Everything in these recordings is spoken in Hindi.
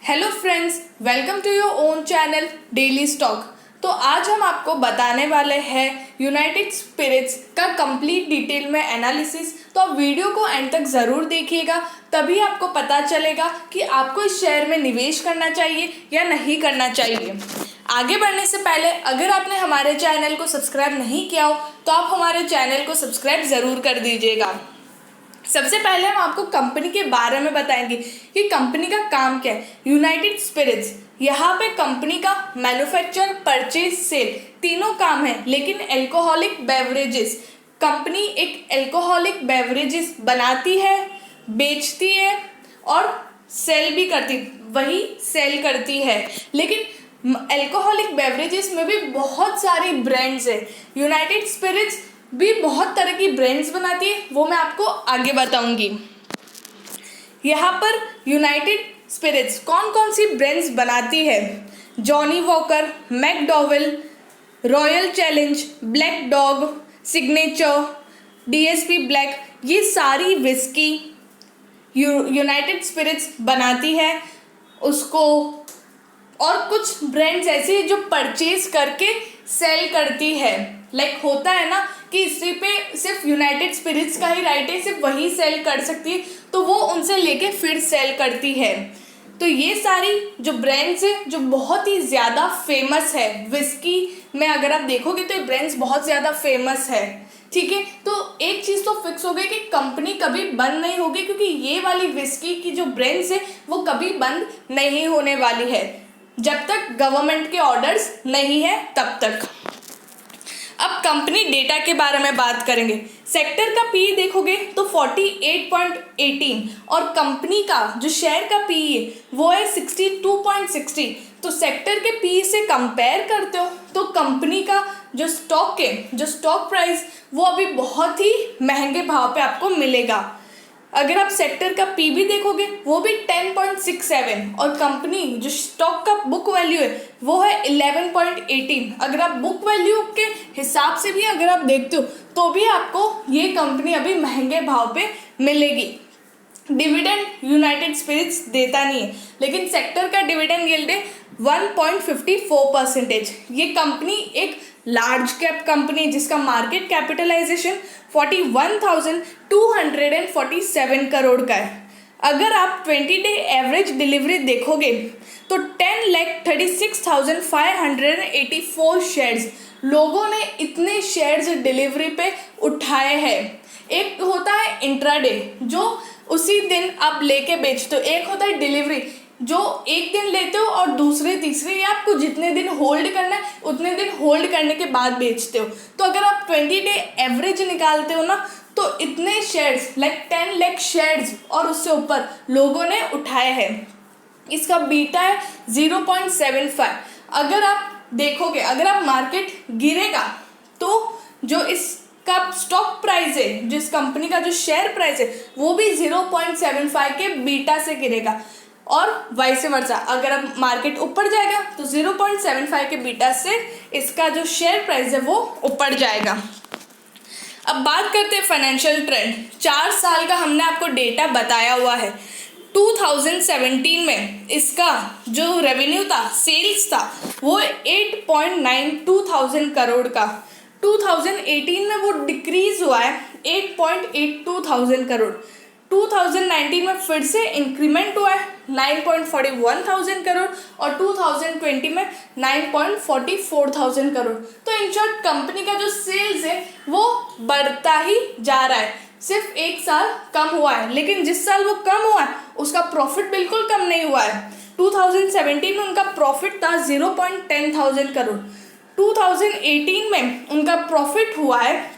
Hello friends, welcome to your own channel daily stock. तो आज हम आपको बताने वाले हैं यूनाइटेड स्पिरिट्स का कंप्लीट डिटेल में एनालिसिस। तो आप वीडियो को एंड तक ज़रूर देखिएगा, तभी आपको पता चलेगा कि आपको इस शेयर में निवेश करना चाहिए या नहीं करना चाहिए। आगे बढ़ने से पहले अगर आपने हमारे चैनल को सब्सक्राइब नहीं किया हो तो आप हमारे चैनल को सब्सक्राइब ज़रूर कर दीजिएगा। सबसे पहले हम आपको कंपनी के बारे में बताएंगे कि कंपनी का काम क्या है। यूनाइटेड स्पिरिट्स, यहाँ पे कंपनी का मैन्युफैक्चर, परचेज, सेल तीनों काम है, लेकिन अल्कोहलिक बेवरेजेस, कंपनी एक अल्कोहलिक बेवरेजेस बनाती है, बेचती है और सेल भी करती, वही सेल करती है। लेकिन अल्कोहलिक बेवरेजेस में भी बहुत सारी ब्रांड्स है। यूनाइटेड स्पिरिट्स भी बहुत तरह की ब्रांड्स बनाती है, वो मैं आपको आगे बताऊंगी। यहाँ पर यूनाइटेड स्पिरिट्स कौन कौन सी ब्रांड्स बनाती है। Johnny walker, McDowell, royal challenge, black dog, signature, DSP black, ये सारी विस्की यूनाइटेड स्पिरिट्स बनाती है उसको। और कुछ ब्रांड्स ऐसी है जो परचेज करके सेल करती है। लाइक होता है ना कि इसी पे सिर्फ यूनाइटेड स्पिरिट्स का ही राइट है, सिर्फ वही सेल कर सकती है, तो वो उनसे लेके फिर सेल करती है। तो ये सारी जो ब्रांड्स है जो बहुत ही ज़्यादा फेमस है विस्की में, अगर आप देखोगे तो ये ब्रांड्स बहुत ज़्यादा फेमस है। ठीक है, तो एक चीज़ तो फिक्स हो गई कि कंपनी कभी बंद नहीं होगी, क्योंकि ये वाली विस्की की जो ब्रांड्स है वो कभी बंद नहीं होने वाली है जब तक गवर्नमेंट के ऑर्डर्स नहीं है तब तक। अब कंपनी डेटा के बारे में बात करेंगे। सेक्टर का पी देखोगे तो 48.18 और कंपनी का जो शेयर का पी है वो है 62.60। तो सेक्टर के पी से कंपेयर करते हो तो कंपनी का जो स्टॉक है, जो स्टॉक प्राइस, वो अभी बहुत ही महंगे भाव पे आपको मिलेगा। अगर आप सेक्टर का पी भी देखोगे वो भी 10.67 और कंपनी जो स्टॉक का बुक वैल्यू है वो है 11.18। अगर आप बुक वैल्यू के हिसाब से भी अगर आप देखते हो तो भी आपको ये कंपनी अभी महंगे भाव पे मिलेगी। डिविडेंड यूनाइटेड स्पिरिट्स देता नहीं है, लेकिन सेक्टर का डिविडेंड यील्ड है 1.54%। ये कंपनी एक लार्ज कैप कंपनी जिसका मार्केट कैपिटलाइजेशन 41,247 करोड़ का है। अगर आप 20 डे एवरेज डिलीवरी देखोगे तो 10,36,584 शेयर्स लोगों ने इतने शेयर्स डिलीवरी पे उठाए हैं। एक होता है इंट्राडे जो उसी दिन आप लेके बेचते हो, एक होता है डिलीवरी जो एक दिन लेते हो और दूसरे तीसरे या आपको जितने दिन होल्ड करना है उतने दिन होल्ड करने के बाद बेचते हो। तो अगर आप 20 डे एवरेज निकालते हो ना तो इतने शेयर्स लाइक 10 लाख शेयर्स और उससे ऊपर लोगों ने उठाए हैं। इसका बीटा है 0.75। अगर आप देखोगे, अगर आप मार्केट गिरेगा तो जो इसका स्टॉक प्राइस है, जिस कंपनी का जो शेयर प्राइस है वो भी 0.75 के बीटा से गिरेगा और वाइस वर्सा। अगर अब मार्केट ऊपर जाएगा तो 0.75 के बीटा से इसका जो शेयर प्राइस है वो ऊपर जाएगा। अब बात करते हैं फाइनेंशियल ट्रेंड। 4 साल का हमने आपको डेटा बताया हुआ है। 2017 में इसका जो रेवेन्यू था, सेल्स था, वो 8.92 करोड़ का। 2018 में वो डिक्रीज हुआ है 8.82 करोड़। 2019 में फिर से इंक्रीमेंट हुआ है 9.41 करोड़ और 2020 में 9.44 करोड़। तो इन शॉर्ट कंपनी का जो सेल्स है वो बढ़ता ही जा रहा है। सिर्फ एक साल कम हुआ है, लेकिन जिस साल वो कम हुआ है उसका प्रॉफिट बिल्कुल कम नहीं हुआ है। 2017 में उनका प्रॉफिट था 0.10 करोड़। 2018 में उनका प्रॉफिट हुआ है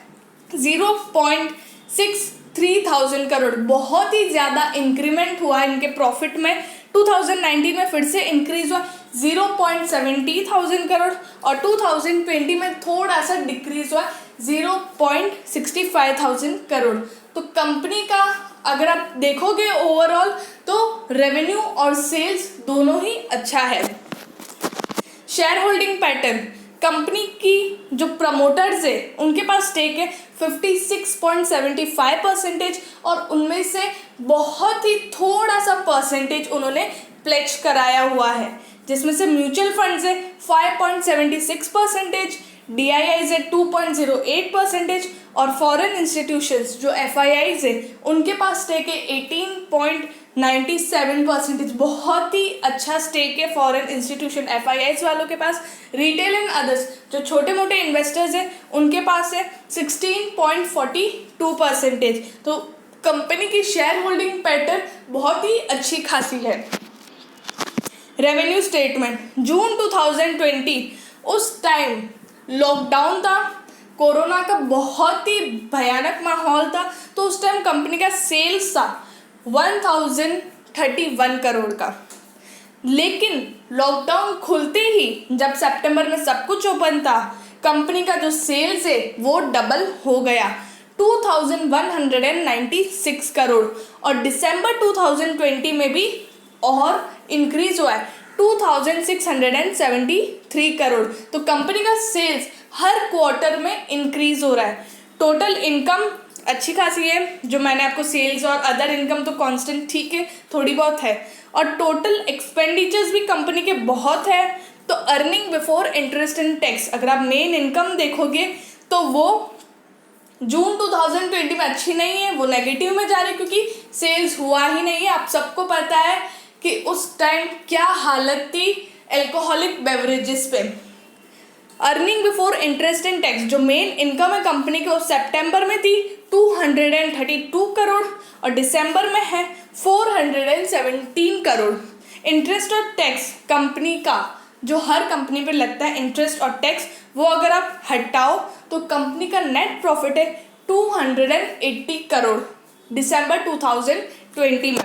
0.63 करोड़। बहुत ही ज़्यादा इंक्रीमेंट हुआ है इनके प्रॉफिट में। 2019 में फिर से इंक्रीज हुआ 0.70 करोड़ और 2020 में थोड़ा सा डिक्रीज हुआ 0.65 करोड़। तो कंपनी का अगर आप देखोगे ओवरऑल तो रेवेन्यू और सेल्स दोनों ही अच्छा है। शेयर होल्डिंग पैटर्न, कंपनी की जो प्रमोटर्स है उनके पास स्टेक है 56.75% और उनमें से बहुत ही थोड़ा सा परसेंटेज उन्होंने प्लेज कराया हुआ है, जिसमें से म्यूचुअल फंड्स है 5.76%, DIIs है 2.08% और फॉरेन इंस्टीट्यूशंस जो FIIs है उनके पास स्टेक है 18.97%। बहुत ही अच्छा स्टेक है फॉरेन इंस्टीट्यूशन FIIs वालों के पास। रिटेल एंड अदर्स जो छोटे मोटे इन्वेस्टर्स हैं उनके पास है 16.42%। तो कंपनी की शेयर होल्डिंग पैटर्न बहुत ही अच्छी खासी है। रेवेन्यू स्टेटमेंट जून 2020, उस टाइम लॉकडाउन था, कोरोना का बहुत ही भयानक माहौल था, तो उस टाइम कंपनी का सेल्स था 1031 करोड़ का। लेकिन लॉकडाउन खुलते ही जब सितंबर में सब कुछ ओपन था, कंपनी का जो सेल्स है वो डबल हो गया 2196 करोड़ और दिसंबर 2020 में भी और इंक्रीज हुआ है 2673 करोड़। तो कंपनी का सेल्स हर क्वार्टर में इंक्रीज हो रहा है। टोटल इनकम अच्छी खासी है, जो मैंने आपको सेल्स और अदर इनकम तो कांस्टेंट ठीक है, थोड़ी बहुत है, और टोटल एक्सपेंडिचर्स भी कंपनी के बहुत है। तो earning before interest and tax, अगर आप मेन इनकम देखोगे तो वो जून 2020 में अच्छी नहीं है, वो नेगेटिव में जा रही है क्योंकि सेल्स हुआ ही नहीं है। आप सबको पता है कि उस टाइम क्या हालत थी एल्कोहलिक बेवरेजेस पे। Earning before interest and tax जो मेन इनकम है कंपनी के, उस सितंबर में थी 232 करोड़ और दिसंबर में है 417 करोड़। इंटरेस्ट और टैक्स कंपनी का जो हर कंपनी पे लगता है इंटरेस्ट और टैक्स, वो अगर आप हटाओ तो कंपनी का नेट प्रॉफिट है 280 करोड़ दिसंबर 2020 में।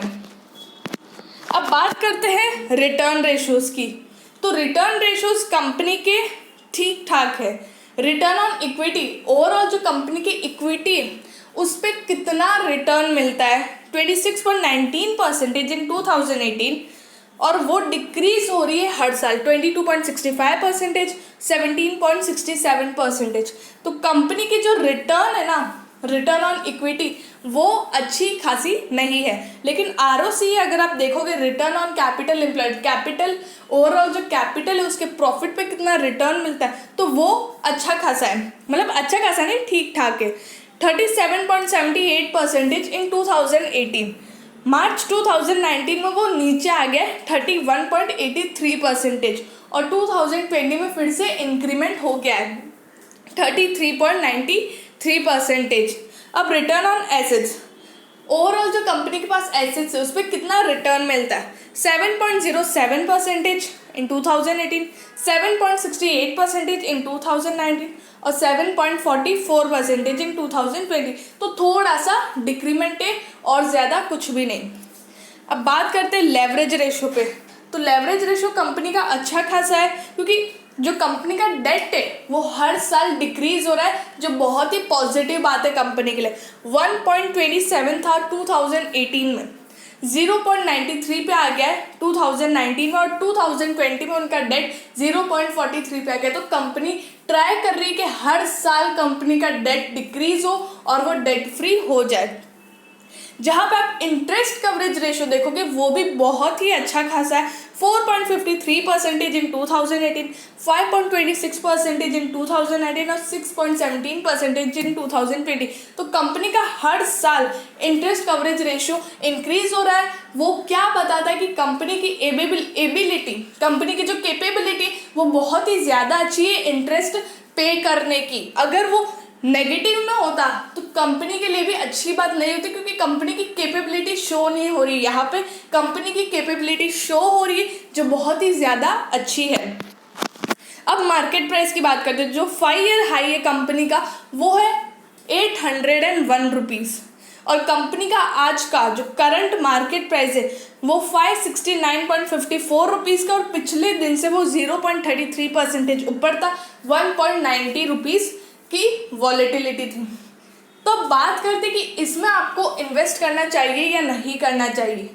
अब बात करते हैं रिटर्न रेशियोज की। तो रिटर्न रेशियोज कंपनी के ठीक ठाक है। रिटर्न ऑन इक्विटी, ओवरऑल जो कंपनी की इक्विटी है उस पर कितना रिटर्न मिलता है 26.19% इन 2018 और वो डिक्रीज हो रही है हर साल 22.65%, 17.67%। तो कंपनी की जो रिटर्न है ना, रिटर्न ऑन इक्विटी, वो अच्छी खासी नहीं है। लेकिन ROCE अगर आप देखोगे, return on capital employed, capital overall जो कैपिटल है उसके प्रॉफिट पे कितना रिटर्न मिलता है, तो वो अच्छा खासा है। मतलब अच्छा खासा नहीं, ठीक ठाक है। 37.78% इन 2018। मार्च 2019 में वो नीचे आ गया 31.83% और 2020 में फिर से इंक्रीमेंट हो गया है 33.93%। अब रिटर्न ऑन एसेट्स, ओवरऑल जो कंपनी के पास एसेट्स है उस पर कितना रिटर्न मिलता है 7.07% इन 2018, 7.68% इन 2019 और 7.44% इन 2020। तो थोड़ा सा डिक्रीमेंट है और ज़्यादा कुछ भी नहीं। अब बात करते हैं लेवरेज रेशो पे। तो लेवरेज रेशो कंपनी का अच्छा खासा है क्योंकि जो कंपनी का डेट है वो हर साल डिक्रीज हो रहा है, जो बहुत ही पॉजिटिव बात है कंपनी के लिए। 1.27 था 2018 में, 0.93 पे आ गया है 2019 में और 2020 में उनका डेट 0.43 पे आ गया। तो कंपनी ट्राई कर रही है कि हर साल कंपनी का डेट डिक्रीज हो और वो डेट फ्री हो जाए। जहाँ पे आप इंटरेस्ट कवरेज रेशो देखोगे वो भी बहुत ही अच्छा खासा है, 4.53% इन 2018, 5.26% इन 2019 और 6.17% इन 2020। तो कंपनी का हर साल इंटरेस्ट कवरेज रेशो इंक्रीज हो रहा है। वो क्या बताता है कि कंपनी की एबिलिटी, कंपनी की जो कैपेबिलिटी वो बहुत ही ज़्यादा अच्छी है इंटरेस्ट पे करने की। अगर वो नेगेटिव ना होता तो कंपनी के लिए भी अच्छी बात नहीं होती, क्योंकि कंपनी की कैपेबिलिटी शो नहीं हो रही। यहाँ पे कंपनी की कैपेबिलिटी शो हो रही है जो बहुत ही ज़्यादा अच्छी है। अब मार्केट प्राइस की बात करते हैं। जो 5 ईयर हाई है कंपनी का वो है 801 रुपीज़ और कंपनी का आज का जो करंट मार्केट प्राइस है वो 569.54 रुपीज़ का और पिछले दिन से वो 0.33% ऊपर था, 1.90 रुपीज़ की वॉलेटिलिटी थी। तो बात करते कि इसमें आपको इन्वेस्ट करना चाहिए या नहीं करना चाहिए।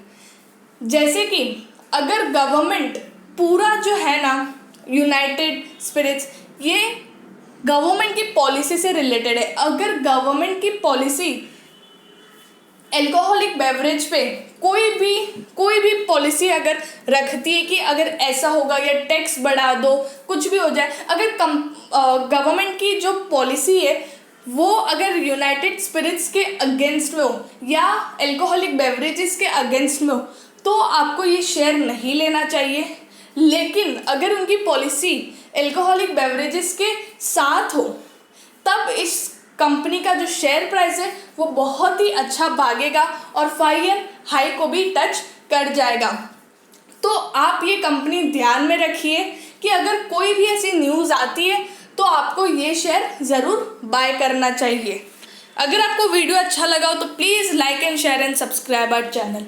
जैसे कि अगर गवर्नमेंट पूरा जो है ना यूनाइटेड स्पिरिट्स ये गवर्नमेंट की पॉलिसी से रिलेटेड है। अगर गवर्नमेंट की पॉलिसी अल्कोहलिक बेवरेज पे कोई भी पॉलिसी अगर रखती है कि अगर ऐसा होगा या टैक्स बढ़ा दो, कुछ भी हो जाए, अगर गवर्नमेंट की जो पॉलिसी है वो अगर यूनाइटेड स्पिरिट्स के अगेंस्ट में हो या अल्कोहलिक बेवरेजेस के अगेंस्ट में हो, तो आपको ये शेयर नहीं लेना चाहिए। लेकिन अगर उनकी पॉलिसी अल्कोहलिक बेवरेजेस के साथ हो, तब इस कंपनी का जो शेयर प्राइस है वो बहुत ही अच्छा भागेगा और 5 ईयर हाई को भी टच कर जाएगा। तो आप ये कंपनी ध्यान में रखिए कि अगर कोई भी ऐसी न्यूज़ आती है तो आपको ये शेयर ज़रूर बाय करना चाहिए। अगर आपको वीडियो अच्छा लगा हो तो please like and share and subscribe our channel.